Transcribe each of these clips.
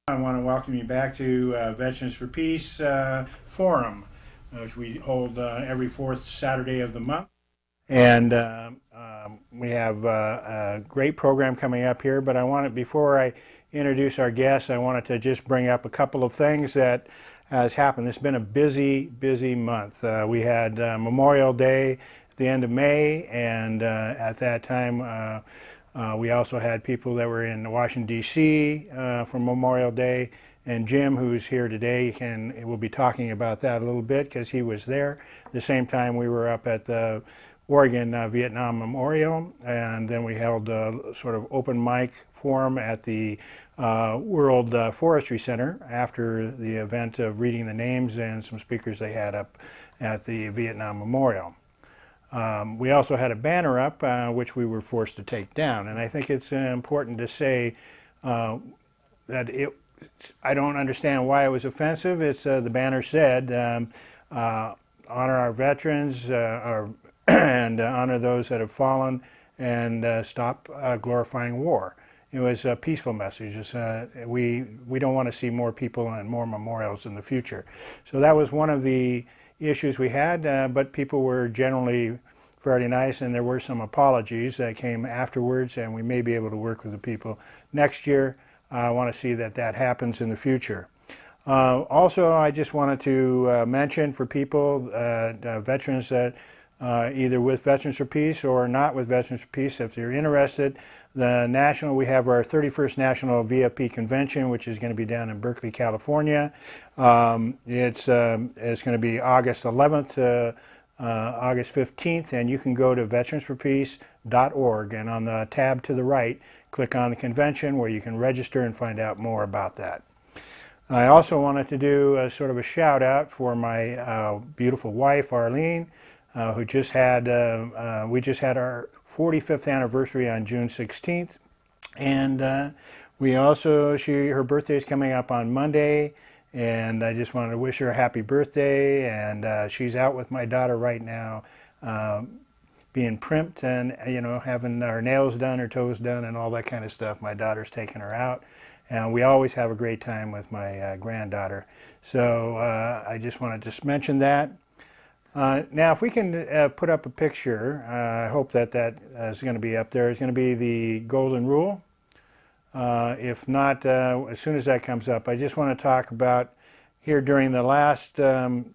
I want to welcome you back to Veterans for Peace Forum, which we hold every fourth Saturday of the month. And we have a great program coming up here, but before I introduce our guests, I wanted to just bring up a couple of things that has happened. It's been a busy, busy month. We had Memorial Day at the end of May, and at that time, we also had people that were in Washington, D.C. For Memorial Day, and Jim, who's here today, will be talking about that a little bit because he was there. At the same time, we were up at the Oregon Vietnam Memorial, and then we held a sort of open mic forum at the World Forestry Center after the event of reading the names and some speakers they had up at the Vietnam Memorial. We also had a banner up, which we were forced to take down, and I think it's important to say that I don't understand why it was offensive. The banner said, honor our veterans and honor those that have fallen, and stop glorifying war. It was a peaceful message. We don't want to see more people and more memorials in the future. So that was one of the issues we had, but people were generally fairly nice, and there were some apologies that came afterwards, and we may be able to work with the people next year. I want to see that happens in the future. Also, I just wanted to mention for people, veterans that either with Veterans for Peace or not with Veterans for Peace, if you're interested, we have our 31st National VFP Convention, which is going to be down in Berkeley, California. It's going to be August 11th to August 15th, and you can go to veteransforpeace.org, and on the tab to the right, click on the convention where you can register and find out more about that. I also wanted to do sort of a shout out for my beautiful wife, Arlene, who just had, we just had our 45th anniversary on June 16th, and we also, her birthday is coming up on Monday, and I just wanted to wish her a happy birthday, and she's out with my daughter right now, being primped and, having her nails done, her toes done, and all that kind of stuff. My daughter's taking her out, and we always have a great time with my granddaughter. So I just wanted to mention that. Now, if we can put up a picture, I hope that is going to be up there. It's going to be the Golden Rule. If not, as soon as that comes up, I just want to talk about here during the last, during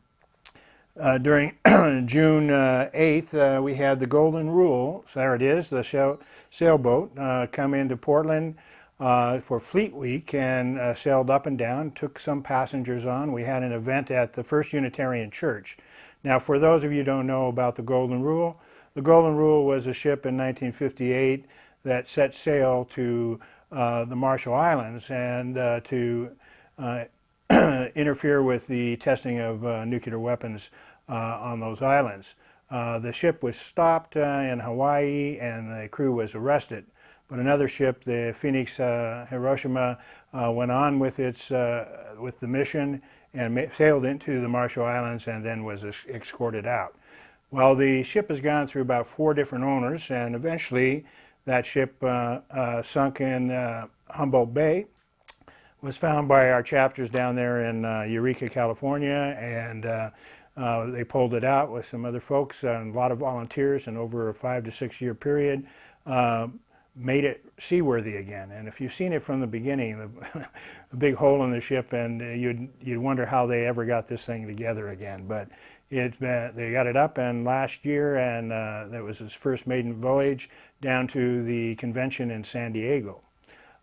June 8th, we had the Golden Rule. So there it is, the sailboat come into Portland for Fleet Week and sailed up and down, took some passengers on. We had an event at the First Unitarian Church. Now, for those of you who don't know about the Golden Rule was a ship in 1958 that set sail to the Marshall Islands and to interfere with the testing of nuclear weapons on those islands. The ship was stopped in Hawaii, and the crew was arrested. But another ship, the Phoenix Hiroshima, went on with with the mission and sailed into the Marshall Islands and then was escorted out. Well, the ship has gone through about 4 different owners, and eventually that ship sunk in Humboldt Bay, was found by our chapters down there in Eureka, California, and they pulled it out with some other folks and a lot of volunteers, and over a 5 to 6 year period made it seaworthy again. And if you've seen it from the beginning, a big hole in the ship, and you'd wonder how they ever got this thing together again. But they got it up, and last year, and that was his first maiden voyage down to the convention in San Diego.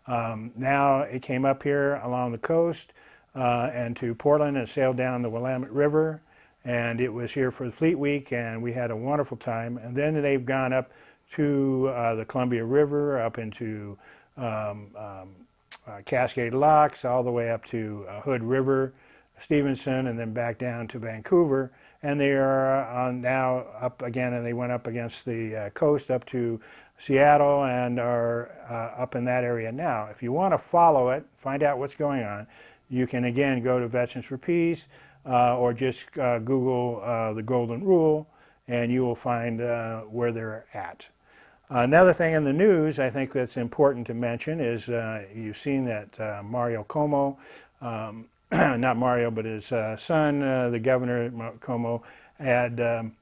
Now it came up here along the coast and to Portland and sailed down the Willamette River, and it was here for the Fleet Week, and we had a wonderful time. And then they've gone up to the Columbia River, up into Cascade Locks, all the way up to Hood River, Stevenson, and then back down to Vancouver. And they are now up again, and they went up against the coast up to Seattle and are up in that area now. If you want to follow it, find out what's going on, you can again go to Veterans for Peace or just Google the Golden Rule, and you will find where they're at. Another thing in the news I think that's important to mention is you've seen that Mario Cuomo, not Mario, but his son, the governor Cuomo, had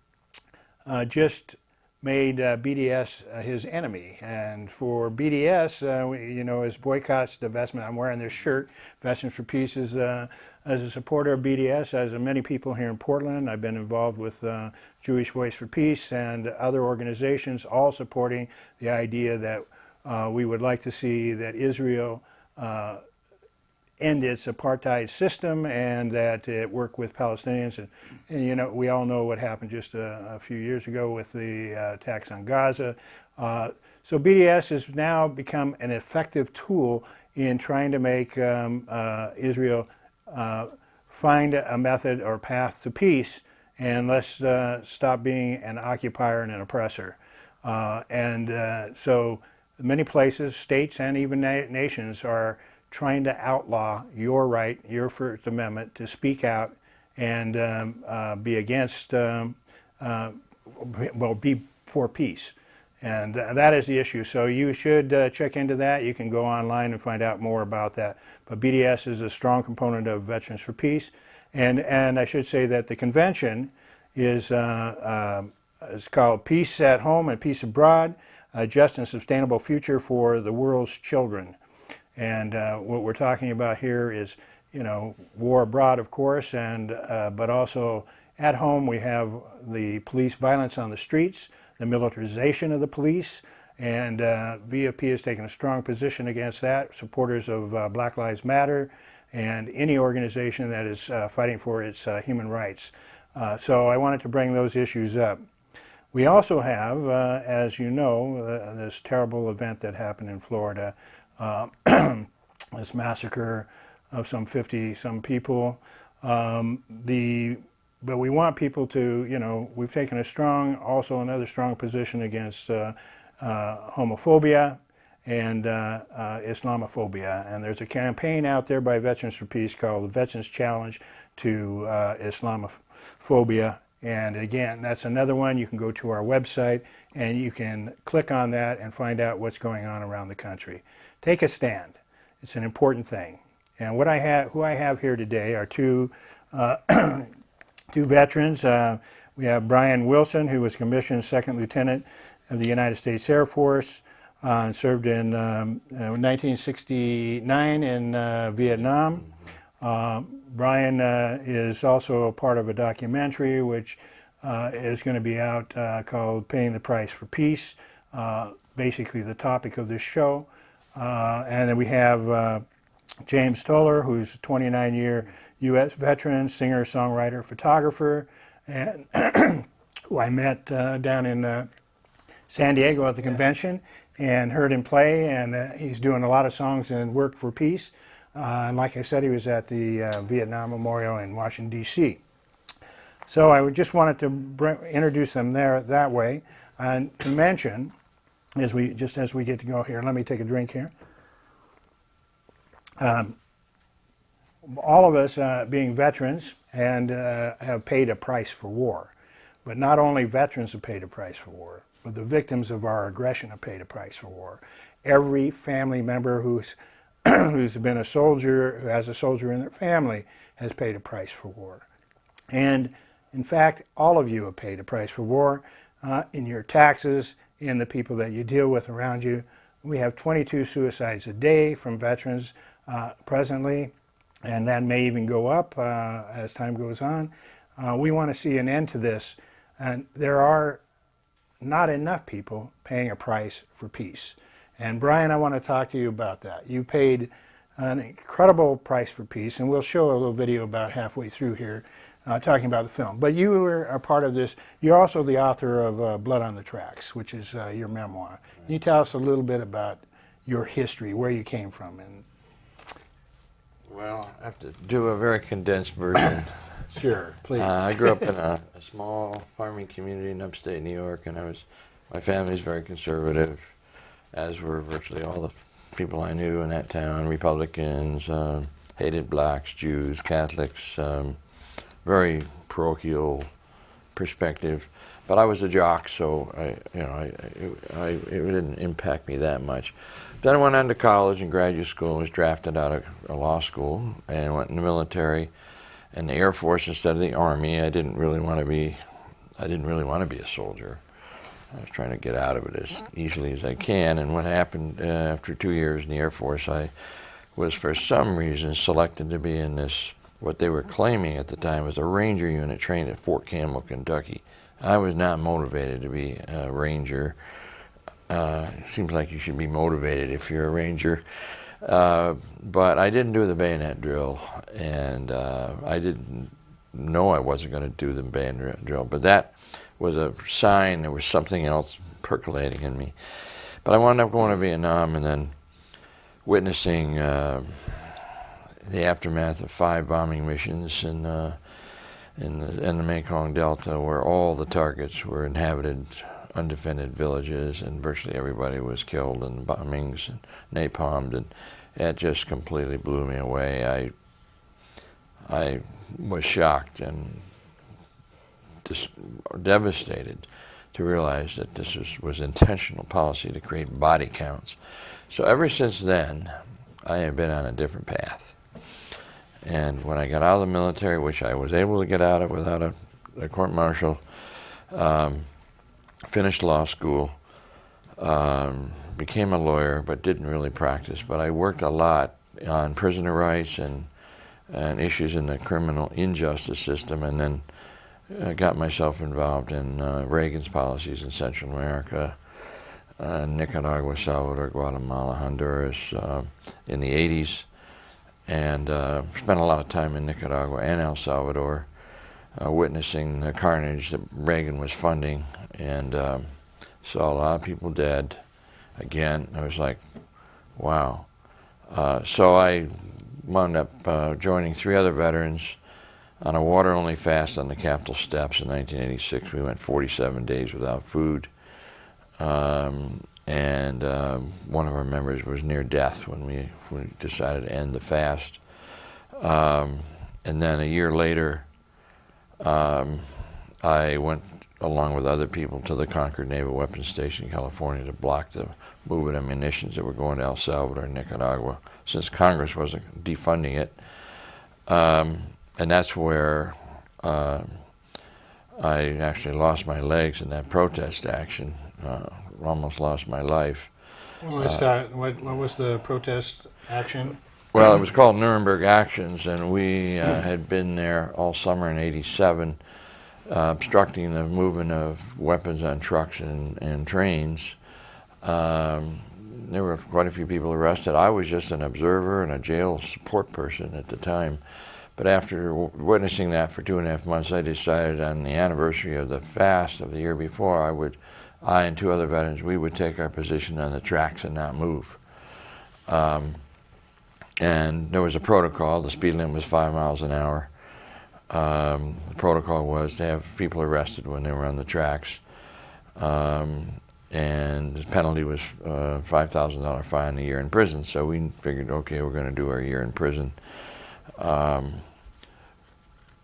just made BDS his enemy. And for BDS, his boycotts, divestment. I'm wearing this shirt, Veterans for Peace, is as a supporter of BDS, as many people here in Portland. I've been involved with Jewish Voice for Peace and other organizations, all supporting the idea that we would like to see that Israel end its apartheid system and that it work with Palestinians. And we all know what happened just a few years ago with the attacks on Gaza. So BDS has now become an effective tool in trying to make Israel find a method or path to peace, and let's stop being an occupier and an oppressor. So many places, states and even nations are trying to outlaw your right, your First Amendment, to speak out and be against, be for peace. And that is the issue. So you should check into that. You can go online and find out more about that. But BDS is a strong component of Veterans for Peace. And I should say that the convention is it's called Peace at Home and Peace Abroad, a just and sustainable future for the world's children. And what we're talking about here is, war abroad, of course, and but also at home we have the police violence on the streets, the militarization of the police, and VFP has taken a strong position against that, supporters of Black Lives Matter and any organization that is fighting for its human rights. So I wanted to bring those issues up. We also have, as you know, this terrible event that happened in Florida, this massacre of some 50-some people. But we want people to, we've taken another strong position against homophobia and Islamophobia. And there's a campaign out there by Veterans for Peace called the Veterans Challenge to Islamophobia. And again, that's another one. You can go to our website and you can click on that and find out what's going on around the country. Take a stand. It's an important thing. And who I have here today are two veterans. We have Brian Willson, who was commissioned Second Lieutenant of the United States Air Force and served in 1969 in Vietnam. Brian is also a part of a documentary which is going to be out called Paying the Price for Peace, basically the topic of this show. And then we have James Toler, who's a 29-year U.S. veteran, singer, songwriter, photographer, and who I met down in San Diego at the convention and heard him play, and he's doing a lot of songs and work for peace. And like I said, he was at the Vietnam Memorial in Washington, D.C. So I just wanted to introduce them there that way, and to mention, as we get to go here, let me take a drink here. All of us being veterans and have paid a price for war. But not only veterans have paid a price for war, but the victims of our aggression have paid a price for war. Every family member who's been a soldier, who has a soldier in their family, has paid a price for war. And in fact, all of you have paid a price for war in your taxes, in the people that you deal with around you. We have 22 suicides a day from veterans presently, and that may even go up as time goes on. We want to see an end to this, and there are not enough people paying a price for peace. And Brian, I want to talk to you about that. You paid an incredible price for peace, and we'll show a little video about halfway through here talking about the film. But you were a part of this. You're also the author of Blood on the Tracks, which is your memoir. Can you tell us a little bit about your history, where you came from? And well, I have to do a very condensed version. Sure, please. I grew up in a small farming community in upstate New York, and my family's very conservative, as were virtually all the people I knew in that town. Republicans, hated blacks, Jews, Catholics, very parochial perspective. but I was a jock, so it didn't impact me that much. Then I went on to college and graduate school. Was drafted out of a law school and went in the military and the Air Force instead of the Army. I didn't really want to be a soldier. I was trying to get out of it as easily as I can. And what happened after 2 years in the Air Force, I was for some reason selected to be in this, what they were claiming at the time was a Ranger unit trained at Fort Campbell, Kentucky. I was not motivated to be a Ranger. Seems like you should be motivated if you're a Ranger. But I didn't do the bayonet drill, and I didn't know I wasn't going to do the bayonet drill, but that was a sign there was something else percolating in me. But I wound up going to Vietnam and then witnessing the aftermath of 5 bombing missions in the Mekong Delta, where all the targets were inhabited, undefended villages, and virtually everybody was killed in bombings and napalmed, and it just completely blew me away. I was shocked and just devastated to realize that this was intentional policy to create body counts. So ever since then, I have been on a different path. And when I got out of the military, which I was able to get out of without a court-martial, finished law school, became a lawyer, but didn't really practice. But I worked a lot on prisoner rights and issues in the criminal injustice system, and then got myself involved in Reagan's policies in Central America, Nicaragua, Salvador, Guatemala, Honduras in the 80s, and spent a lot of time in Nicaragua and El Salvador witnessing the carnage that Reagan was funding, and saw a lot of people dead. Again, I was like, wow. So I wound up joining 3 other veterans on a water-only fast on the Capitol steps in 1986. We went 47 days without food. And one of our members was near death when we decided to end the fast. And then a year later, I went along with other people to the Concord Naval Weapons Station in California to block the movement of munitions that were going to El Salvador and Nicaragua, since Congress wasn't defunding it. And that's where I actually lost my legs in that protest action, almost lost my life. Well, let's start. What was the protest action? Well, it was called Nuremberg Actions, and we had been there all summer in '87, obstructing the movement of weapons on trucks and trains. There were quite a few people arrested. I was just an observer and a jail support person at the time. But after witnessing that for 2.5 months, I decided on the anniversary of the fast of the year before, I and 2 other veterans, we would take our position on the tracks and not move. And there was a protocol. The speed limit was 5 miles an hour. The protocol was to have people arrested when they were on the tracks. And the penalty was $5,000 fine, a year in prison. So we figured, okay, we're going to do our year in prison.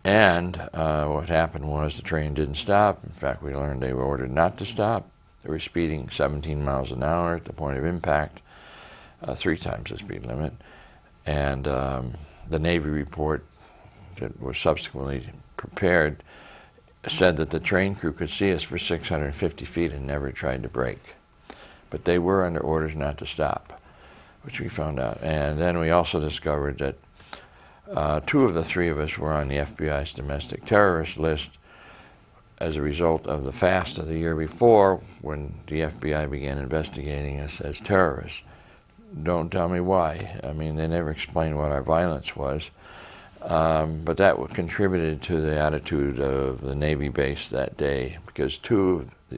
And what happened was the train didn't stop. In fact, we learned they were ordered not to stop. They were speeding 17 miles an hour at the point of impact, 3 times the speed limit. And the Navy report that was subsequently prepared said that the train crew could see us for 650 feet and never tried to brake. But they were under orders not to stop, which we found out. And then we also discovered that 2 of the 3 of us were on the FBI's domestic terrorist list as a result of the fast of the year before, when the FBI began investigating us as terrorists. Don't tell me why. I mean, they never explained what our violence was. But that contributed to the attitude of the Navy base that day, because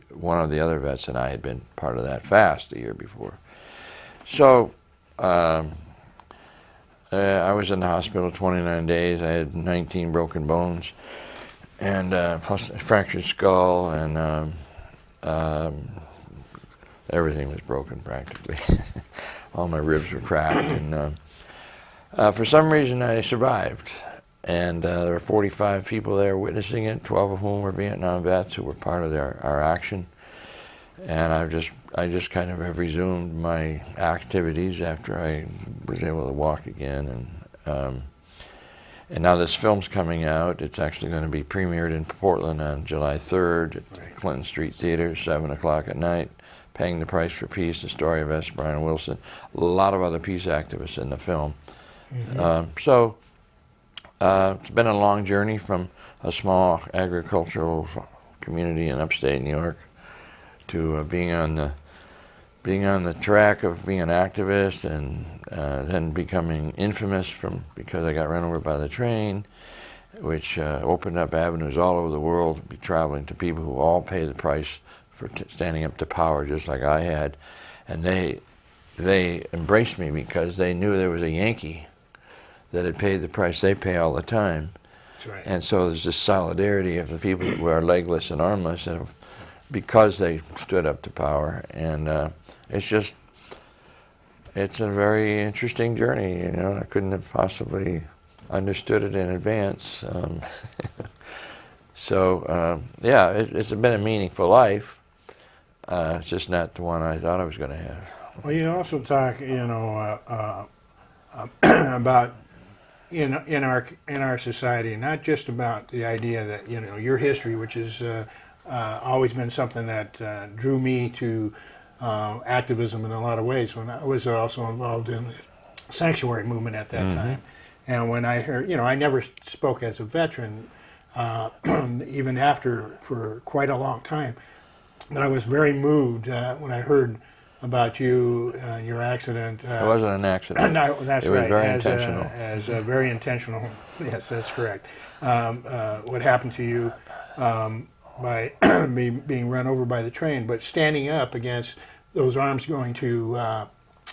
one of the other vets and I had been part of that fast the year before. So I was in the hospital 29 days. I had 19 broken bones, and plus a fractured skull, and everything was broken practically. All my ribs were cracked, and for some reason I survived. And there were 45 people there witnessing it, 12 of whom were Vietnam vets who were part of our action. And I just kind of have resumed my activities after I was able to walk again. And now this film's coming out. It's actually going to be premiered in Portland on July 3rd at Clinton Street Theater, 7 o'clock at night. Paying the Price for Peace, the story of S. Brian Willson. A lot of other peace activists in the film. It's been a long journey from a small agricultural community in upstate New York to being on the track of being an activist, and then becoming infamous because I got run over by the train, which opened up avenues all over the world to be traveling to people who all pay the price for standing up to power, just like I had. And they embraced me because they knew there was a Yankee that had paid the price they pay all the time. That's right. And so there's this solidarity of the people who are legless and armless, and because they stood up to power. And it's a very interesting journey. You know, I couldn't have possibly understood it in advance. It's been a meaningful life. It's just not the one I thought I was going to have. Well, you also talk, about in our society, not just about the idea that your history, which has always been something that drew me to activism in a lot of ways. When I was also involved in the sanctuary movement at that time, and when I heard, I never spoke as a veteran, even after for quite a long time. But I was very moved when I heard about you, your accident. It wasn't an accident. No, that's right. It was very intentional. As a very intentional. Yes, that's correct. What happened to you by being run over by the train, but standing up against those arms going to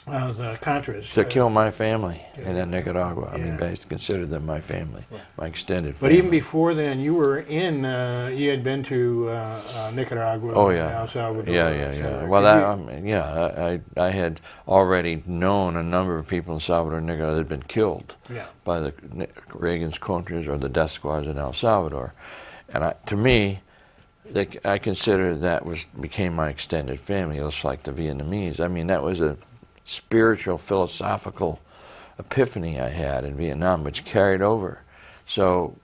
the Contras. To kill my family in Nicaragua. I mean, I considered them my family, my extended family. But even before then, you were you had been to Nicaragua. Oh, yeah. And El Salvador. Yeah. Well, I had already known a number of people in Salvador and Nicaragua that had been killed by the Reagan's Contras or the death squads in El Salvador. And to me, I consider that became my extended family, just like the Vietnamese. I mean, that was a spiritual, philosophical epiphany I had in Vietnam, which carried over. So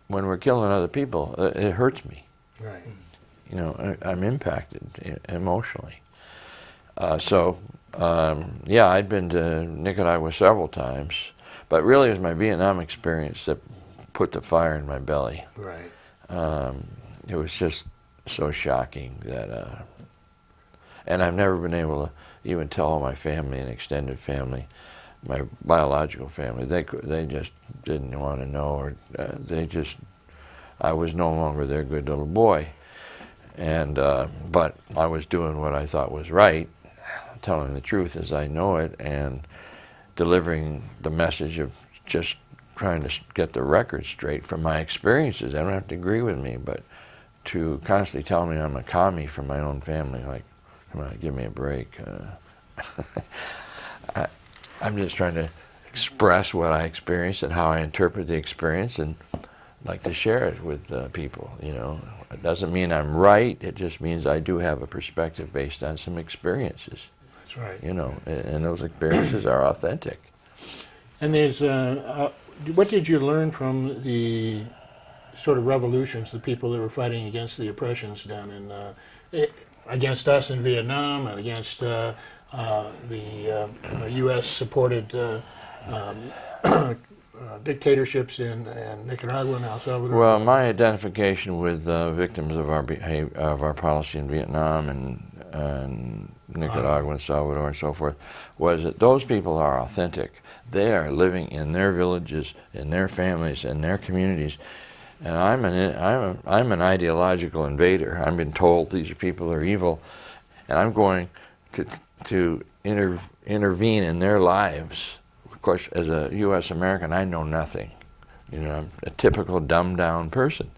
when we're killing other people, it hurts me. Right. I'm impacted emotionally. I'd been to Nicaragua several times, but really it was my Vietnam experience that put the fire in my belly. Right. It was just so shocking that, and I've never been able to even tell my family and extended family, my biological family. They just didn't want to know, or I was no longer their good little boy. And but I was doing what I thought was right, telling the truth as I know it, and delivering the message of just trying to get the record straight from my experiences. They don't have to agree with me, but to constantly tell me I'm a commie from my own family, like, come on, give me a break. I'm just trying to express what I experienced and how I interpret the experience, and like to share it with people. It doesn't mean I'm right. It just means I do have a perspective based on some experiences. That's right. And those experiences are authentic. And there's what did you learn from the sort of revolutions, the people that were fighting against the oppressions down in against us in Vietnam, and against the U.S.-supported dictatorships in Nicaragua and El Salvador? Well, my identification with victims of our policy in Vietnam and Nicaragua and Salvador and so forth was that those people are authentic. They are living in their villages, in their families, in their communities. And I'm an ideological invader. I've been told these people are evil, and I'm going to intervene in their lives. Of course, as a U.S. American, I know nothing. I'm a typical dumbed-down person.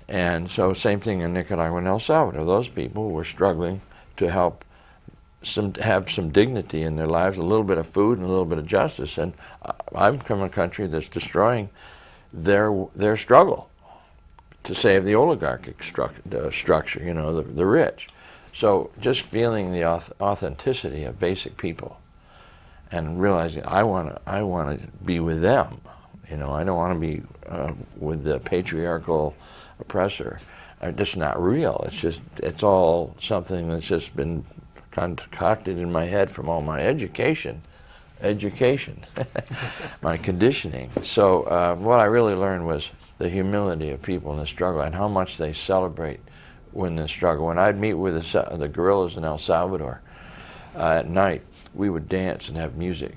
And so same thing in Nicaragua and El Salvador. Those people were struggling to help have some dignity in their lives, a little bit of food and a little bit of justice. And I'm from a country that's destroying their struggle to save the oligarchic structure, you know, the rich. So just feeling the authenticity of basic people and realizing I want to be with them. You know, I don't want to be with the patriarchal oppressor. Just not real. It's all something that's just been concocted in my head from all my education, my conditioning. So what I really learned was the humility of people in the struggle and how much they celebrate when the struggle. When I'd meet with the guerrillas in El Salvador at night, we would dance and have music.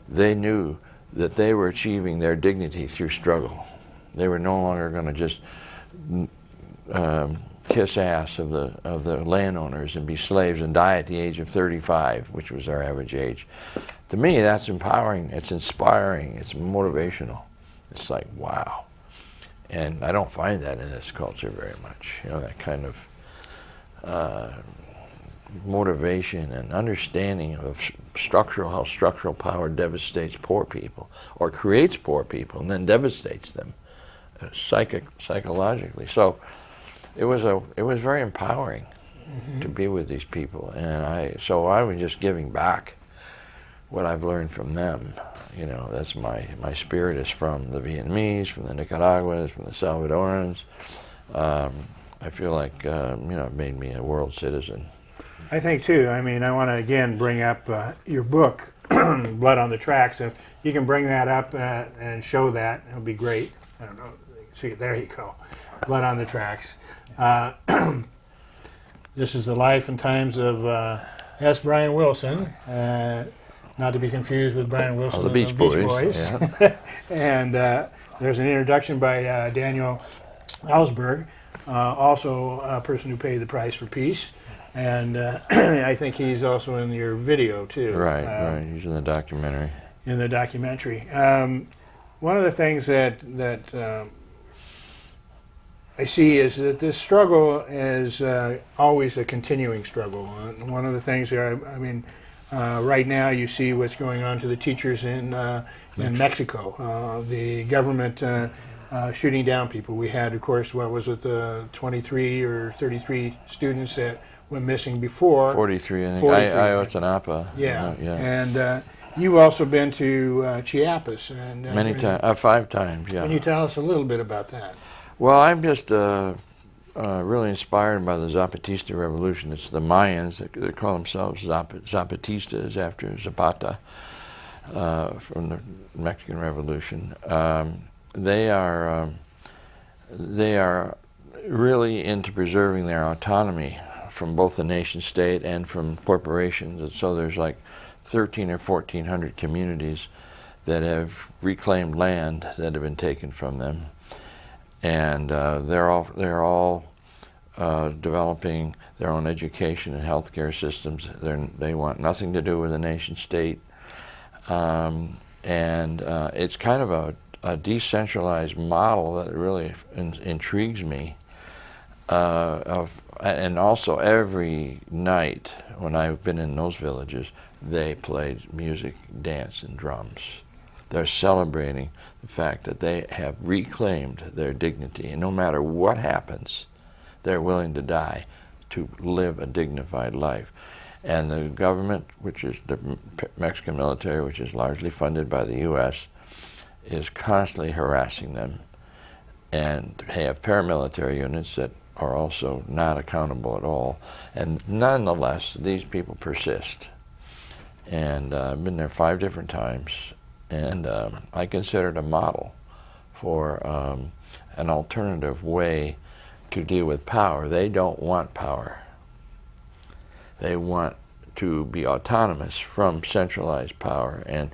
They knew that they were achieving their dignity through struggle. They were no longer going to just kiss ass of the landowners and be slaves and die at the age of 35, which was our average age. To me, that's empowering, it's inspiring, it's motivational. It's like, wow. And I don't find that in this culture very much, you know, that kind of motivation and understanding of how structural power devastates poor people, or creates poor people and then devastates them psychologically. So it was very empowering to be with these people, and I was just giving back what I've learned from them. You know, that's my spirit is from the Vietnamese, from the Nicaraguans, from the Salvadorans. I feel like you know, it made me a world citizen. I think too. I mean, I want to again bring up your book, Blood on the Tracks. If you can bring that up and show that, it would be great. I don't know. See, there you go. Blood on the Tracks. This is the life and times of S. Brian Willson, not to be confused with Brian Wilson the Beach Boys. Yeah. And there's an introduction by Daniel Ellsberg, also a person who paid the price for peace. And I think he's also in your video too. Right. He's in the documentary. One of the things that I see is that this struggle is always a continuing struggle. One of the things there, I mean, right now you see what's going on to the teachers in Mexico. The government shooting down people. We had, of course, what was it, 23 or 33 students that went missing before. 43, I think. 43. Ayotzinapa. Yeah. Yeah. And you've also been to Chiapas. And Many times, 5 times, yeah. Can you tell us a little bit about that? Well, I'm just really inspired by the Zapatista revolution. It's the Mayans that call themselves Zapatistas after Zapata from the Mexican Revolution. They are really into preserving their autonomy from both the nation state and from corporations. And so there's like 1,300 or 1,400 communities that have reclaimed land that have been taken from them. And they're all developing their own education and healthcare systems. They want nothing to do with the nation state, and it's kind of a decentralized model that really intrigues me. And also every night when I've been in those villages, they played music, dance, and drums. They're celebrating the fact that they have reclaimed their dignity, and no matter what happens, they're willing to die to live a dignified life. And the government, which is the Mexican military, which is largely funded by the U.S., is constantly harassing them, and they have paramilitary units that are also not accountable at all. And nonetheless, these people persist. And I've been there 5 different times. And I consider it a model for an alternative way to deal with power. They don't want power. They want to be autonomous from centralized power. And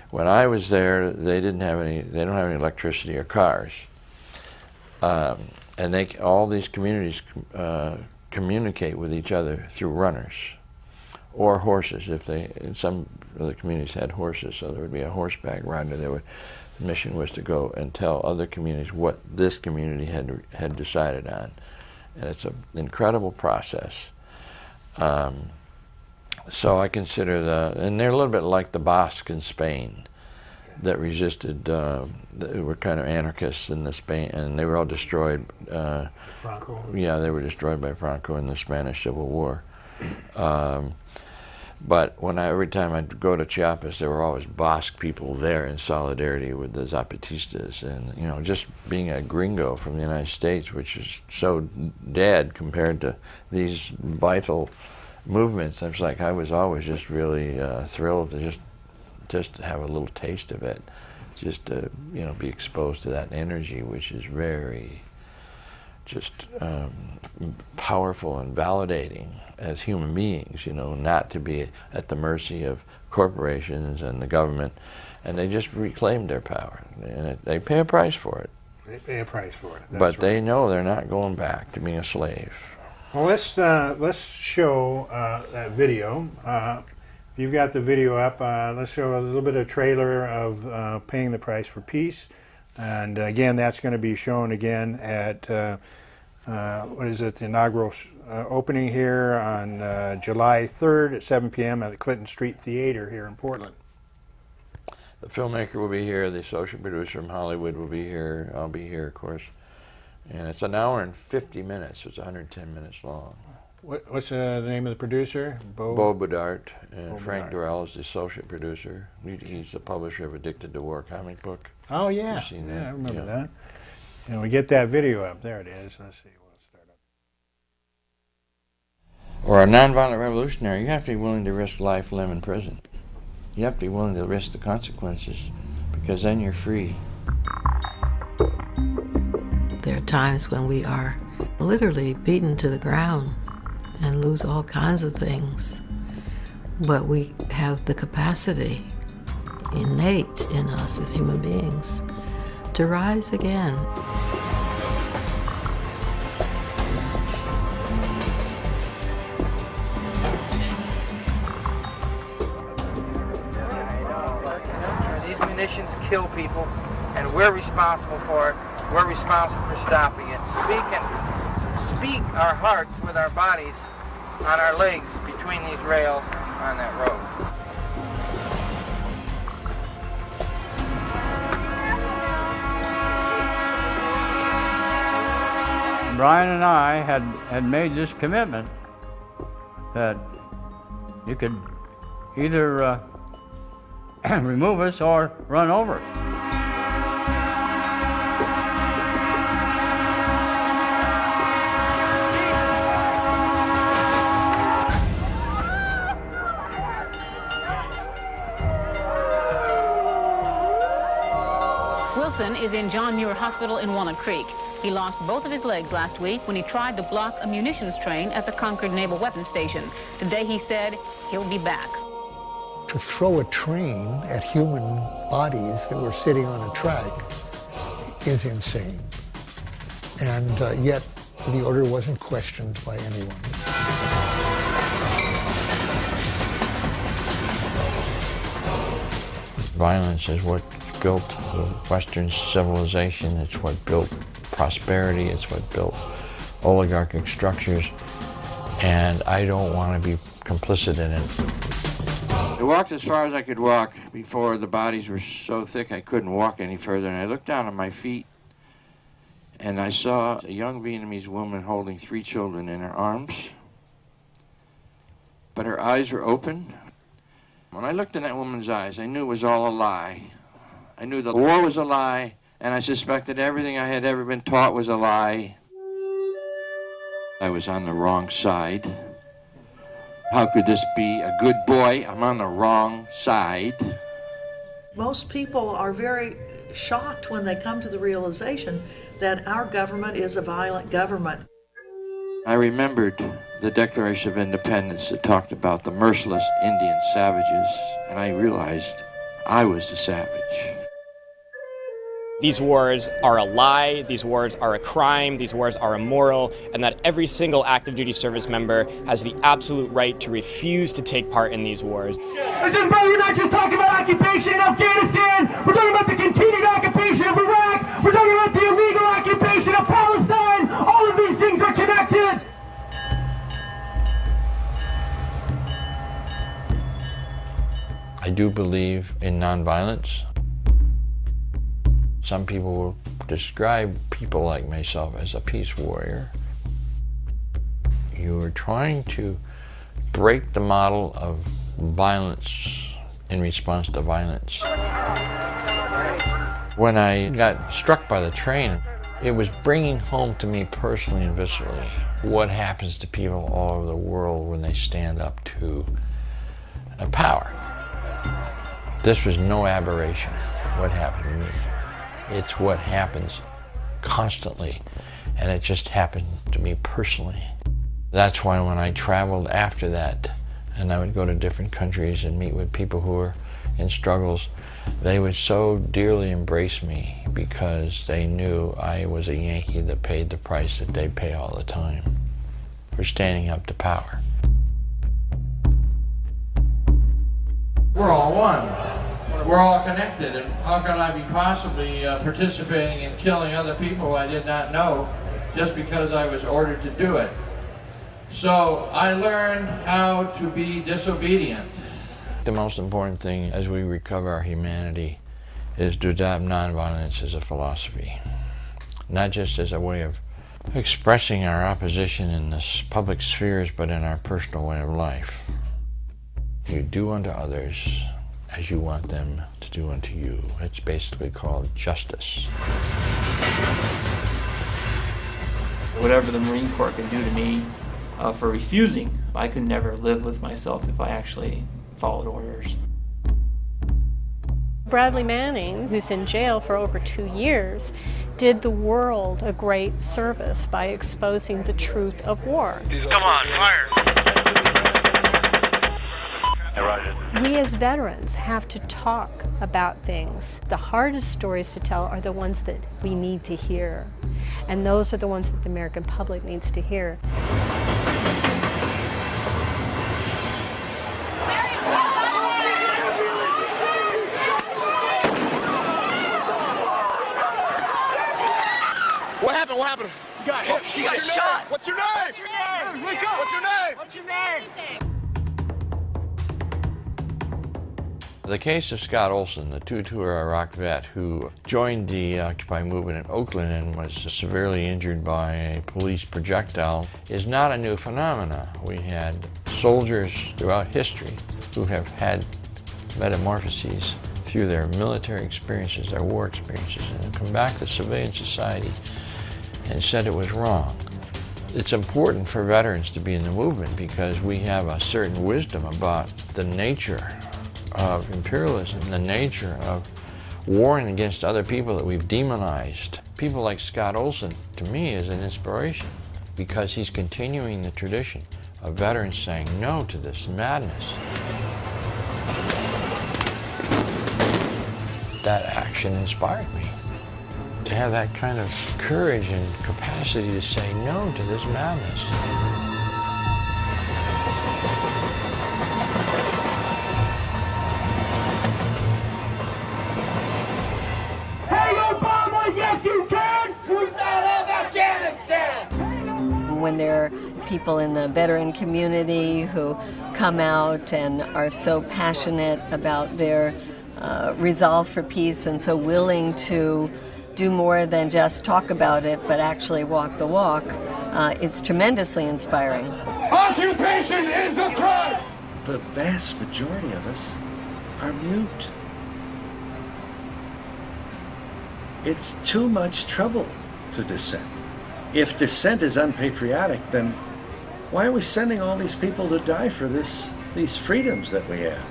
when I was there, they don't have any electricity or cars. And all these communities communicate with each other through runners or horses. Some of the communities had horses, so there would be a horseback rider. The mission was to go and tell other communities what this community had decided on, and it's an incredible process. So I consider and they're a little bit like the Basque in Spain. that resisted, that were kind of anarchists in the Spain, and they were all destroyed. Franco. Yeah, they were destroyed by Franco in the Spanish Civil War. But every time I'd go to Chiapas, there were always Basque people there in solidarity with the Zapatistas, and you know, just being a gringo from the United States, which is so dead compared to these vital movements. I was always just really thrilled to just have a little taste of it, just to be exposed to that energy, which is very just powerful and validating as human beings, not to be at the mercy of corporations and the government. And they just reclaimed their power, and they pay a price for it. They pay a price for it. That's But right. they know they're not going back to being a slave. Well, let's show that video. If you've got the video up, let's show a little bit of trailer of Paying the Price for Peace. And again, that's going to be shown again at, the inaugural opening here on July 3rd at 7 p.m. at the Clinton Street Theater here in Portland. The filmmaker will be here, the associate producer from Hollywood will be here, I'll be here, of course. And it's an hour and 50 minutes, so it's 110 minutes long. What's the name of the producer? Bo Bedart, and Bo Frank Bedart. Durrell is the associate producer. He's the publisher of Addicted to War comic book. Oh, yeah. You've seen that? Yeah, I remember Yeah. that. And we get that video up. There it is. Let's see. We'll start up. Or a nonviolent revolutionary, you have to be willing to risk life, limb, and prison. You have to be willing to risk the consequences, because then you're free. There are times when we are literally beaten to the ground and lose all kinds of things. But we have the capacity, innate in us as human beings, to rise again. These munitions kill people, and we're responsible for it. We're responsible for stopping it. Speak our hearts with our bodies on our legs between these rails on that road. Brian and I had made this commitment that you could either remove us or run over us. Willson is in John Muir Hospital in Walnut Creek. He lost both of his legs last week when he tried to block a munitions train at the Concord Naval Weapons Station. Today he said he'll be back. To throw a train at human bodies that were sitting on a track is insane. And yet the order wasn't questioned by anyone. Violence is what built the Western civilization. It's what built prosperity. It's what built oligarchic structures. And I don't want to be complicit in it. I walked as far as I could walk before the bodies were so thick I couldn't walk any further. And I looked down at my feet and I saw a young Vietnamese woman holding 3 children in her arms. But her eyes were open. When I looked in that woman's eyes, I knew it was all a lie. I knew the war was a lie, and I suspected everything I had ever been taught was a lie. I was on the wrong side. How could this be a good boy? I'm on the wrong side. Most people are very shocked when they come to the realization that our government is a violent government. I remembered the Declaration of Independence that talked about the merciless Indian savages, and I realized I was the savage. These wars are a lie, these wars are a crime, these wars are immoral, and that every single active duty service member has the absolute right to refuse to take part in these wars. Listen, brother, we're not just talking about occupation in Afghanistan, we're talking about the continued occupation of Iraq, we're talking about the illegal occupation of Palestine. All of these things are connected. I do believe in nonviolence. Some people will describe people like myself as a peace warrior. You are trying to break the model of violence in response to violence. When I got struck by the train, it was bringing home to me personally and viscerally what happens to people all over the world when they stand up to power. This was no aberration, what happened to me. It's what happens constantly, and it just happened to me personally. That's why when I traveled after that, and I would go to different countries and meet with people who were in struggles, they would so dearly embrace me because they knew I was a Yankee that paid the price that they pay all the time for standing up to power. We're all one. We're all connected, and how could I be possibly participating in killing other people I did not know just because I was ordered to do it? So I learned how to be disobedient. The most important thing as we recover our humanity is to adopt nonviolence as a philosophy, not just as a way of expressing our opposition in the public spheres, but in our personal way of life. You do unto others as you want them to do unto you. It's basically called justice. Whatever the Marine Corps can do to me for refusing, I could never live with myself if I actually followed orders. Bradley Manning, who's in jail for over 2 years, did the world a great service by exposing the truth of war. Come on, fire! We as veterans have to talk about things. The hardest stories to tell are the ones that we need to hear, and those are the ones that the American public needs to hear. What happened? You got hit. You got shot. What's your name? Wake up. What's your name? What's your name? The case of Scott Olson, the two-tour Iraq vet who joined the Occupy movement in Oakland and was severely injured by a police projectile, is not a new phenomenon. We had soldiers throughout history who have had metamorphoses through their military experiences, their war experiences, and come back to civilian society and said it was wrong. It's important for veterans to be in the movement because we have a certain wisdom about the nature of imperialism, the nature of warring against other people that we've demonized. People like Scott Olson, to me, is an inspiration because he's continuing the tradition of veterans saying no to this madness. That action inspired me to have that kind of courage and capacity to say no to this madness. Hey, Obama, yes you can! Troops out of Afghanistan! When there are people in the veteran community who come out and are so passionate about their resolve for peace and so willing to do more than just talk about it, but actually walk the walk, it's tremendously inspiring. Occupation is a crime! The vast majority of us are mute. It's too much trouble to dissent. If dissent is unpatriotic, then why are we sending all these people to die for these freedoms that we have?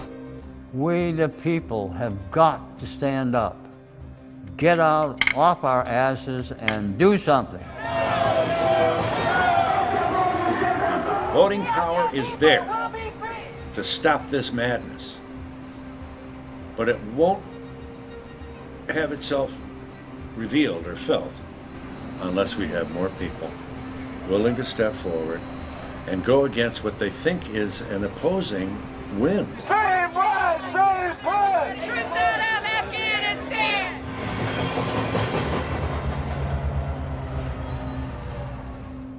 We, the people, have got to stand up, get out off our asses and do something. Voting power is there to stop this madness, but it won't have itself revealed or felt unless we have more people willing to step forward and go against what they think is an opposing wind. Save blood! Save blood! Troops out of Afghanistan!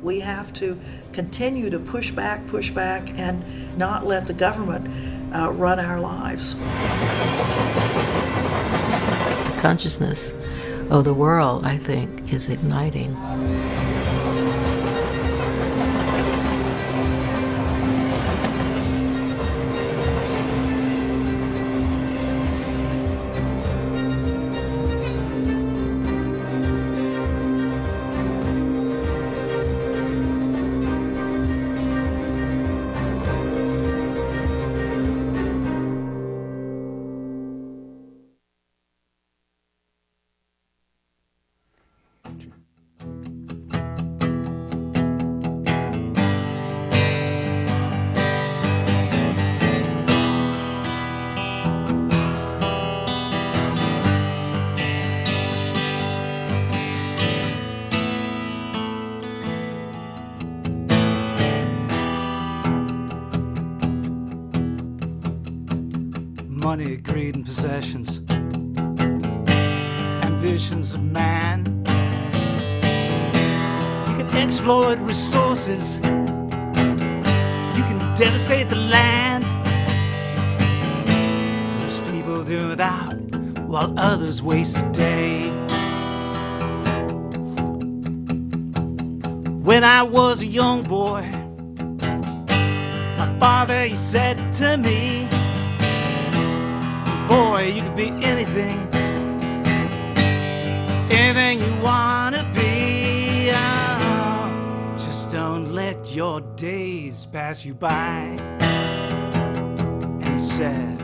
We have to continue to push back, and not let the government run our lives. Consciousness of the world, I think, is igniting. Money, greed, and possessions, ambitions of man. You can exploit resources, you can devastate the land. There's people do without while others waste a day. When I was a young boy, my father, he said to me, boy, you could be anything, anything you wanna be. Oh, just don't let your days pass you by. And he said,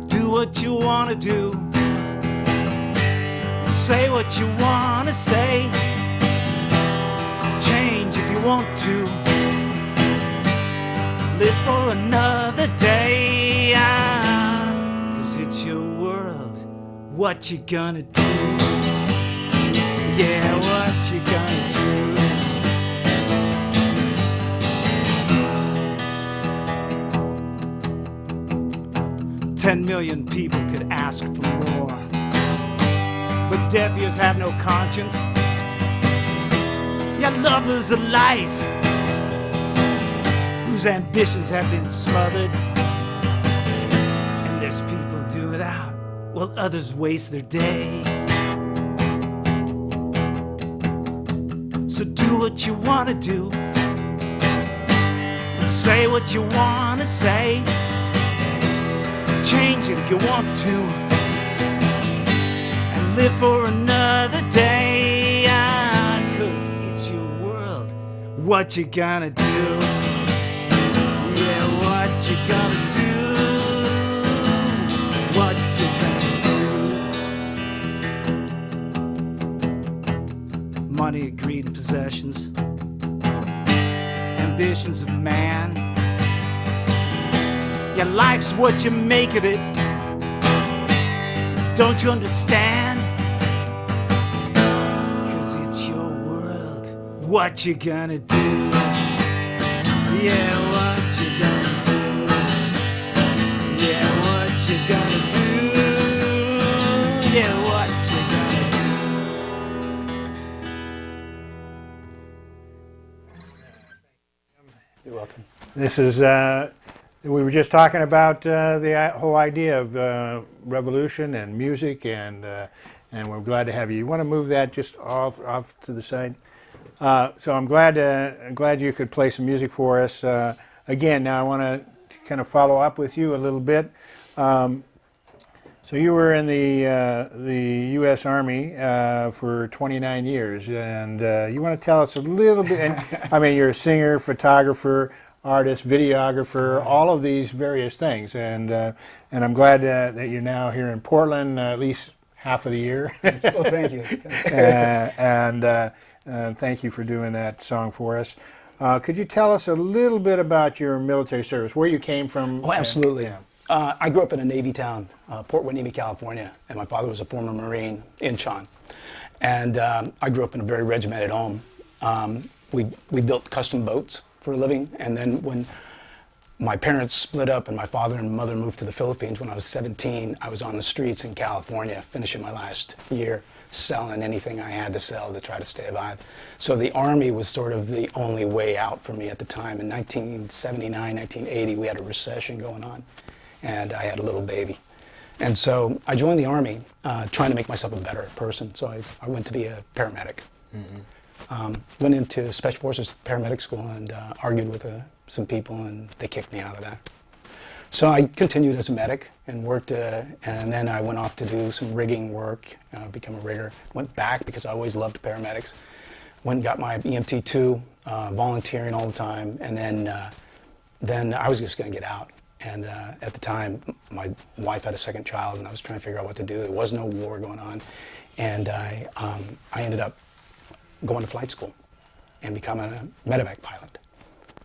do what you wanna do, and say what you wanna say. Change if you want to, live for another day. It's your world, what you gonna do? Yeah, what you gonna do? 10 million people could ask for more, but deaf ears have no conscience. Yeah, lovers of life whose ambitions have been smothered. And there's people do without while others waste their day. So do what you want to do, and say what you want to say. Change it if you want to, and live for another day. 'Cause it's your world, what you gonna do? Yeah, what you gonna do? What you gonna do? Money, greed, and possessions, ambitions of man. Yeah, life's what you make of it. Don't you understand? 'Cause it's your world, what you gonna do? Yeah, what you gonna do? Yeah, what you gonna do? Yeah, what you gonna do? You're welcome. This is, we were just talking about the whole idea of revolution and music, and we're glad to have you. You want to move that just off to the side? So I'm glad you could play some music for us. Again, now I want to kind of follow up with you a little bit. So you were in the U.S. Army for 29 years, and you want to tell us a little bit, and I mean, you're a singer, photographer, artist, videographer, all of these various things, and I'm glad that you're now here in Portland, at least half of the year. Well, thank you. And thank you for doing that song for us. Could you tell us a little bit about your military service, where you came from? Oh, absolutely. I grew up in a Navy town, Port Whitney, California, and my father was a former Marine, Incheon. And I grew up in a very regimented home. We built custom boats for a living, and then when my parents split up and my father and mother moved to the Philippines when I was 17, I was on the streets in California finishing my last year, selling anything I had to sell to try to stay alive. So the Army was sort of the only way out for me at the time. In 1979, 1980, we had a recession going on, and I had a little baby. And so I joined the Army trying to make myself a better person. So I went to be a paramedic. Went into Special Forces paramedic school and argued with some people, and they kicked me out of that. So I continued as a medic and worked, and then I went off to do some rigging work, become a rigger. Went back because I always loved paramedics. Went and got my EMT2, volunteering all the time, and then I was just going to get out. And at the time, my wife had a second child, and I was trying to figure out what to do. There was no war going on, and I ended up going to flight school and becoming a medevac pilot.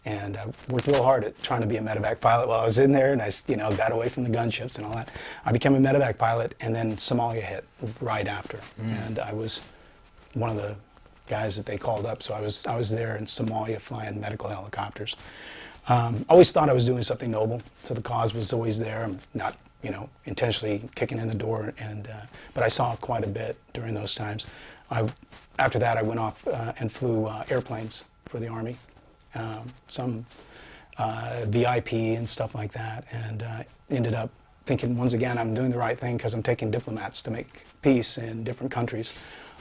And I worked real hard at trying to be a medevac pilot while I was in there, and I got away from the gunships and all that. I became a medevac pilot, and then Somalia hit right after, and I was one of the guys that they called up. So I was there in Somalia flying medical helicopters. Always thought I was doing something noble, so the cause was always there. I'm not, intentionally kicking in the door, but I saw quite a bit during those times. After that, I went off and flew airplanes for the Army, some VIP and stuff like that, and ended up thinking, once again, I'm doing the right thing because I'm taking diplomats to make peace in different countries.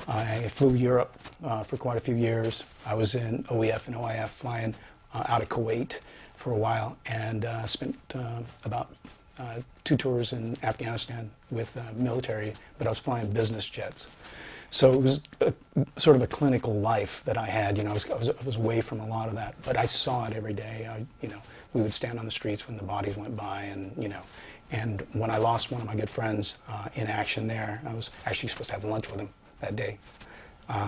I flew Europe for quite a few years. I was in OEF and OIF flying out of Kuwait for a while, and spent about 2 tours in Afghanistan with military, but I was flying business jets. So it was sort of a clinical life that I had. I was away from a lot of that, but I saw it every day. We would stand on the streets when the bodies went by, and when I lost one of my good friends in action there, I was actually supposed to have lunch with him that day.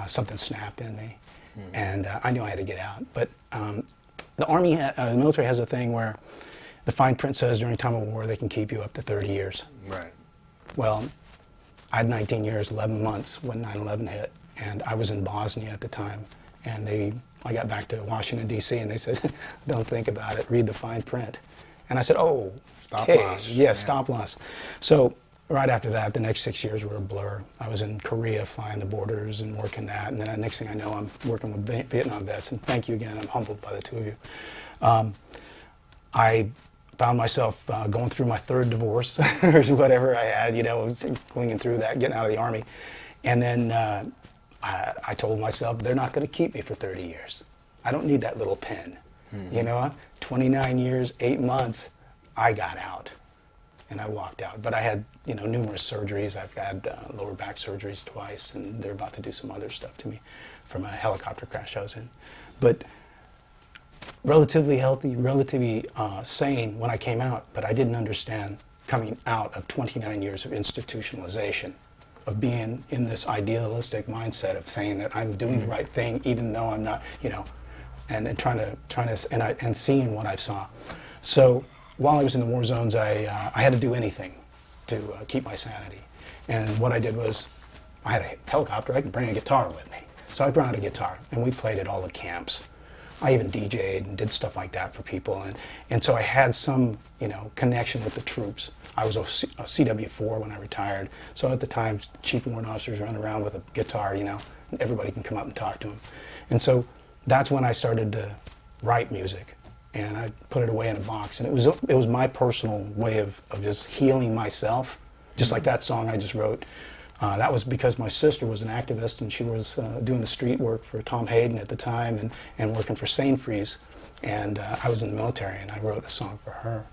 Something snapped in me, and I knew I had to get out. But the Army, the military has a thing where the fine print says during time of war they can keep you up to 30 years. Right. Well, I had 19 years, 11 months when 9/11 hit, and I was in Bosnia at the time. And I got back to Washington, D.C., and they said, don't think about it, read the fine print. And I said, oh, stop okay. loss. Yeah, stop loss. So right after that, the next 6 years were a blur. I was in Korea flying the borders and working that, and then the next thing I know, I'm working with Vietnam vets, and thank you again, I'm humbled by the two of you. I found myself going through my 3rd divorce, or whatever I had, clinging through that, getting out of the Army. And then I told myself, they're not going to keep me for 30 years. I don't need that little pin. 29 years, 8 months, I got out. And I walked out. But I had, numerous surgeries. I've had lower back surgeries twice, and they're about to do some other stuff to me from a helicopter crash I was in. But relatively healthy, relatively sane when I came out, but I didn't understand coming out of 29 years of institutionalization, of being in this idealistic mindset of saying that I'm doing the right thing even though I'm not, and trying to seeing what I saw. So while I was in the war zones, I had to do anything to keep my sanity. And what I did was, I had a helicopter, I could bring a guitar with me. So I brought a guitar, and we played at all the camps. I even DJ'd and did stuff like that for people, and so I had some, connection with the troops. I was a CW4 when I retired, so at the time, chief warrant officers running around with a guitar, and everybody can come up and talk to them. And so that's when I started to write music, and I put it away in a box, and it was my personal way of just healing myself, just like that song I just wrote. That was because my sister was an activist, and she was doing the street work for Tom Hayden at the time, and working for Sane Freeze. And I was in the military, and I wrote a song for her.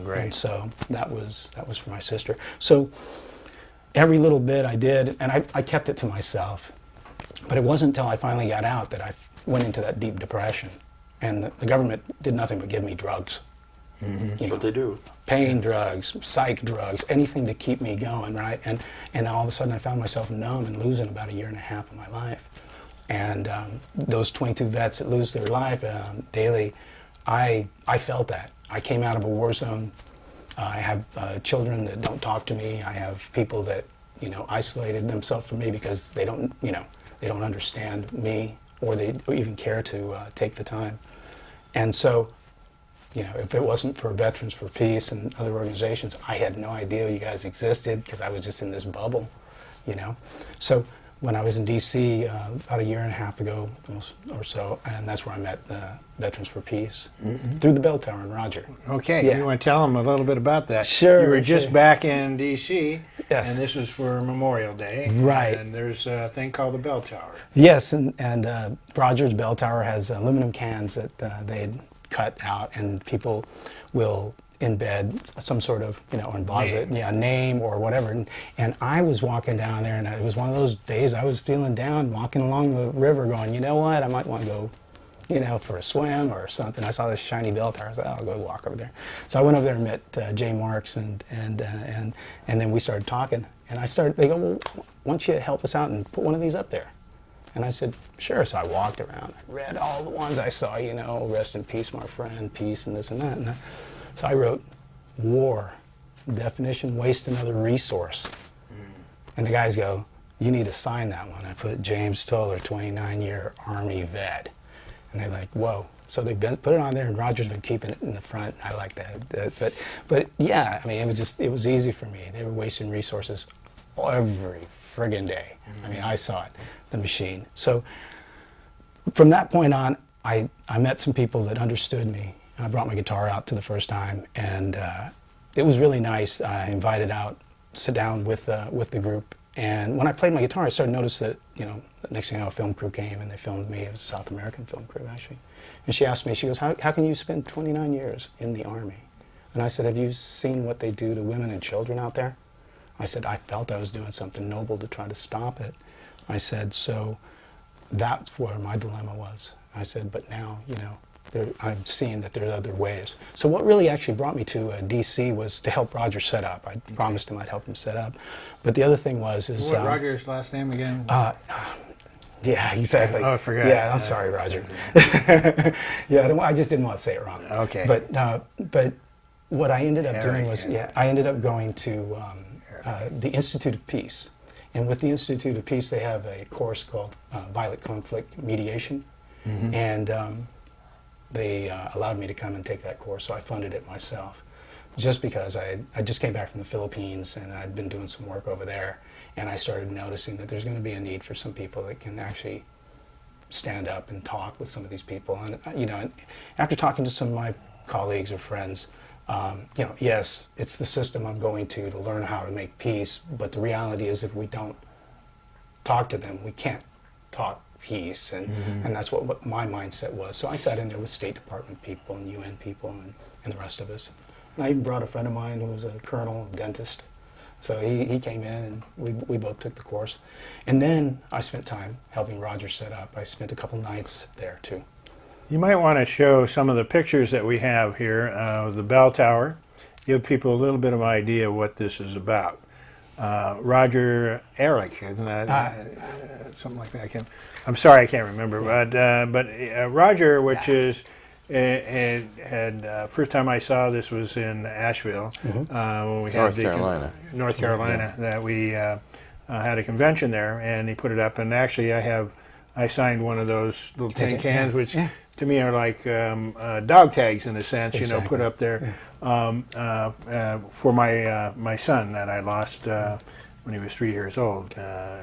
Great. And so that was for my sister. So every little bit I did, and I kept it to myself. But it wasn't until I finally got out that I went into that deep depression. And the government did nothing but give me drugs. That's what they do. Pain drugs, psych drugs, anything to keep me going, right? And all of a sudden I found myself numb and losing about 1.5 years of my life. And those 22 vets that lose their life daily, I felt that. I came out of a war zone. I have children that don't talk to me. I have people that, isolated themselves from me because they don't, they don't understand me, or they even care to take the time. And so, if it wasn't for Veterans for Peace and other organizations, I had no idea you guys existed because I was just in this bubble, So when I was in D.C. About a year and a half ago, almost or so, and that's where I met the Veterans for Peace through the bell tower in Roger. Okay, Yeah. you want to tell them a little bit about that? Sure. You were just sure. back in D.C., Yes. and this was for Memorial Day. Right. And there's a thing called the bell tower. Yes, and Rogers Bell Tower has aluminum cans that they had cut out, and people will embed some sort of, or emboss name or whatever. And I was walking down there, and it was one of those days I was feeling down, walking along the river going, you know what, I might want to go, for a swim or something. I saw this shiny bell tower. I said, I'll go walk over there. So I went over there and met Jay Marks, and then we started talking. And they go, well, why don't you help us out and put one of these up there? And I said, sure. So I walked around. I read all the ones I saw, rest in peace, my friend, peace, and this and that. And so I wrote, war, definition, waste another resource. And the guys go, you need to sign that one. I put James Toler, 29-year Army vet. And they're like, whoa. So they put it on there, and Roger's been keeping it in the front. I like that. But yeah, I mean, it was easy for me. They were wasting resources every friggin' day. I mean, I saw it, the machine. So from that point on, I met some people that understood me. I brought my guitar out to the first time, and it was really nice. I invited out, sit down with the group, and when I played my guitar, I started to notice that, the next thing I know, a film crew came and they filmed me. It was a South American film crew, actually. And she asked me, she goes, how can you spend 29 years in the Army? And I said, have you seen what they do to women and children out there? I said, I felt I was doing something noble to try to stop it. I said, so that's where my dilemma was. I said, but now, I'm seeing that there are other ways. So what really actually brought me to D.C. was to help Roger set up. I promised him I'd help him set up. But the other thing was... What Roger's last name again? Yeah, exactly. Oh, I forgot. Yeah, I'm sorry, Roger. Yeah, I just didn't want to say it wrong. Okay. But what I ended up doing was, I ended up going to the Institute of Peace. And with the Institute of Peace, they have a course called Violent Conflict Mediation. And they allowed me to come and take that course, so I funded it myself. Just because I just came back from the Philippines, and I'd been doing some work over there, and I started noticing that there's going to be a need for some people that can actually stand up and talk with some of these people. And and after talking to some of my colleagues or friends, yes, it's the system I'm going to learn how to make peace, but the reality is if we don't talk to them, we can't talk peace, and that's what my mindset was. So I sat in there with State Department people and UN people and the rest of us. And I even brought a friend of mine who was a colonel, dentist. So he came in, and we both took the course. And then I spent time helping Roger set up. I spent a couple nights there too. You might want to show some of the pictures that we have here of the bell tower, give people a little bit of idea what this is about. Roger Eric, isn't that something like that? I'm sorry, I can't remember. But Roger, which is first time I saw this was in Asheville when we had North Carolina, that we had a convention there, and he put it up. And actually, I signed one of those little tin cans, which to me are like dog tags in a sense. Exactly. Put up there for my son that I lost when he was 3 years old,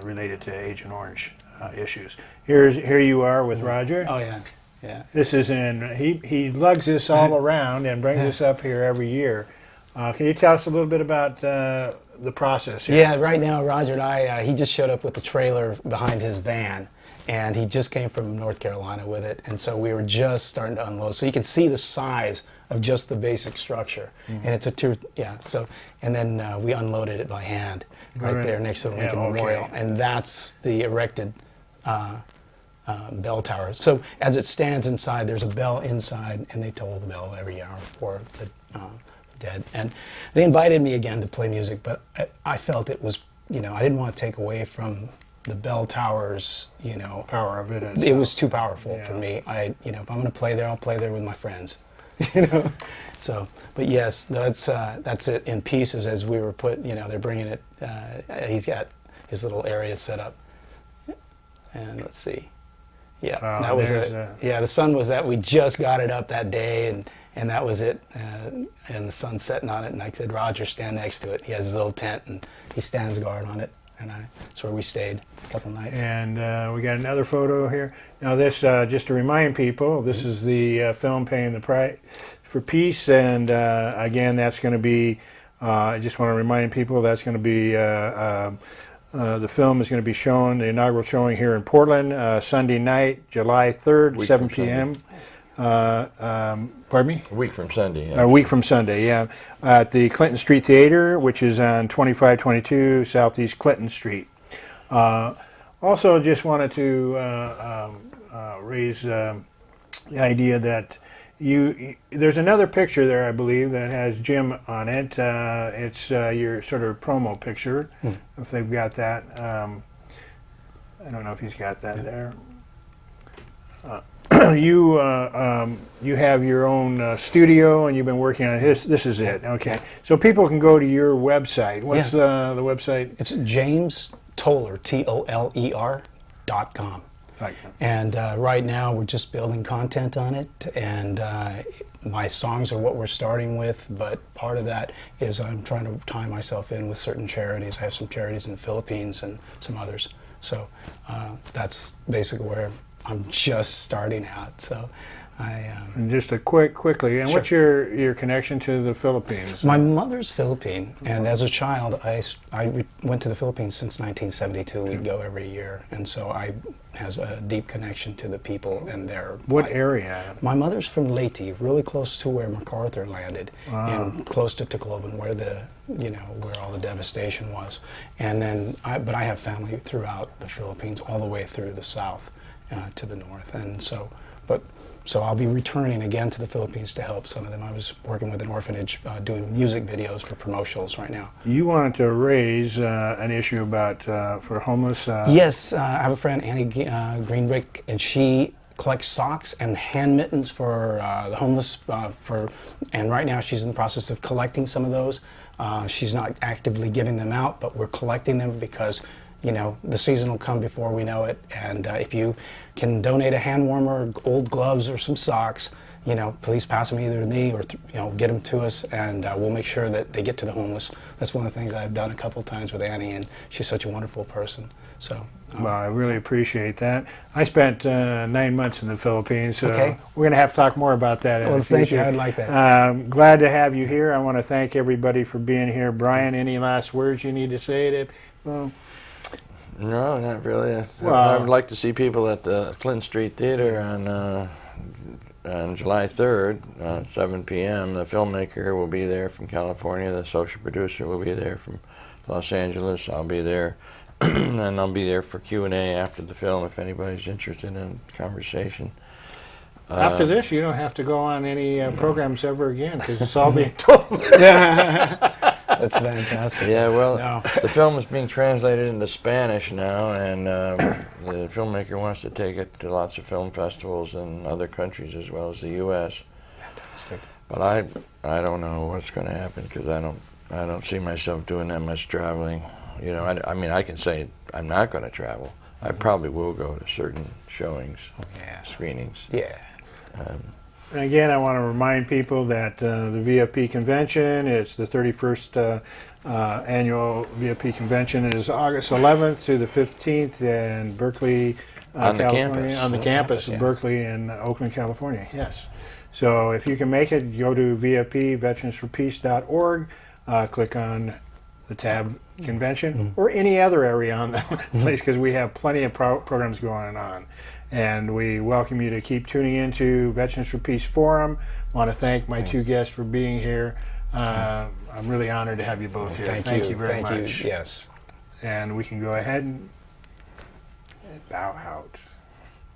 related to Agent Orange issues. Here you are with Roger. Oh yeah. Yeah. This is he lugs this all around and brings this up here every year. Can you tell us a little bit about the process here? Yeah, right now Roger and I, he just showed up with the trailer behind his van, and he just came from North Carolina with it, and so we were just starting to unload. So you can see the size of just the basic structure, and it's and then we unloaded it by hand right there next to the Lincoln Memorial, and that's the erected bell tower. So as it stands inside, there's a bell inside, and they toll the bell every hour for the dead. And they invited me again to play music, but I felt it was, I didn't want to take away from the bell towers, power of it. It was too powerful for me. If I'm going to play there, I'll play there with my friends. So, but yes, that's it in pieces as we were they're bringing it. He's got his little area set up, and let's see. Yeah, that was it. Yeah, the sun was that. We just got it up that day, and that was it. And the sun setting on it, and I said, Roger, stand next to it. He has his little tent, and he stands guard on it. and that's where we stayed a couple nights. And we got another photo here. Now this, just to remind people, this is the film Paying the Price for Peace, and again, that's going to be, I just want to remind people that's going to be, the film is going to be shown, the inaugural showing here in Portland, Sunday night, July 3rd, 7 p.m. Pardon me? A week from Sunday. Yeah. A week from Sunday, yeah. At the Clinton Street Theater, which is on 2522 Southeast Clinton Street. Also, just wanted to raise the idea that there's another picture there, I believe, that has Jim on it. It's your sort of promo picture, if they've got that. I don't know if he's got that there. You have your own studio, and you've been working on this. This is it. Okay. So people can go to your website. What's the website? It's James Toler, TOLER.com. And right now we're just building content on it, and my songs are what we're starting with, but part of that is I'm trying to tie myself in with certain charities. I have some charities in the Philippines and some others. So that's basically where I'm just starting out. So and just a quickly, and what's your connection to the Philippines? My mother's Philippine, and as a child, I went to the Philippines since 1972. We'd go every year, and so I has a deep connection to the people and their. What area? My mother's from Leyte, really close to where MacArthur landed, and close to Tacloban, where where all the devastation was. And then, but I have family throughout the Philippines, all the way through the south to the north, and so, So I'll be returning again to the Philippines to help some of them. I was working with an orphanage doing music videos for promotionals right now. You wanted to raise an issue about for homeless. Yes, I have a friend, Annie Greenbrick, and she collects socks and hand mittens for the homeless. And right now she's in the process of collecting some of those. She's not actively giving them out, but we're collecting them because the season will come before we know it, and if you can donate a hand warmer, old gloves, or some socks, please pass them either to me or get them to us, and we'll make sure that they get to the homeless. That's one of the things I've done a couple of times with Annie, and she's such a wonderful person. So. Well, I really appreciate that. I spent 9 months in the Philippines, so we're going to have to talk more about that in the future. Thank you. I'd like that. Glad to have you here. I want to thank everybody for being here. Brian, any last words you need to say to? No, not really. I would like to see people at the Clinton Street Theater on July 3rd, 7 p.m. The filmmaker will be there from California. The social producer will be there from Los Angeles. I'll be there, and I'll be there for Q&A after the film if anybody's interested in conversation. After this, you don't have to go on any programs ever again because it's all being told. That's fantastic. Yeah, well, the film is being translated into Spanish now, and the filmmaker wants to take it to lots of film festivals in other countries as well as the U.S. Fantastic. But I don't know what's going to happen because I don't see myself doing that much traveling. I mean, I can say I'm not going to travel. I probably will go to certain showings, screenings. Yeah. Again, I want to remind people that the VFP convention, it's the 31st annual VFP convention. It is August 11th to the 15th in Berkeley, California. On the campus of Berkeley and Oakland, California, yes. So if you can make it, go to VFP, veteransforpeace.org, click on the tab convention, or any other area on the place, because we have plenty of programs going on. And we welcome you to keep tuning into Veterans for Peace Forum. I want to thank my two guests for being here. I'm really honored to have you both here. Thank you very much. Yes. And we can go ahead and bow out.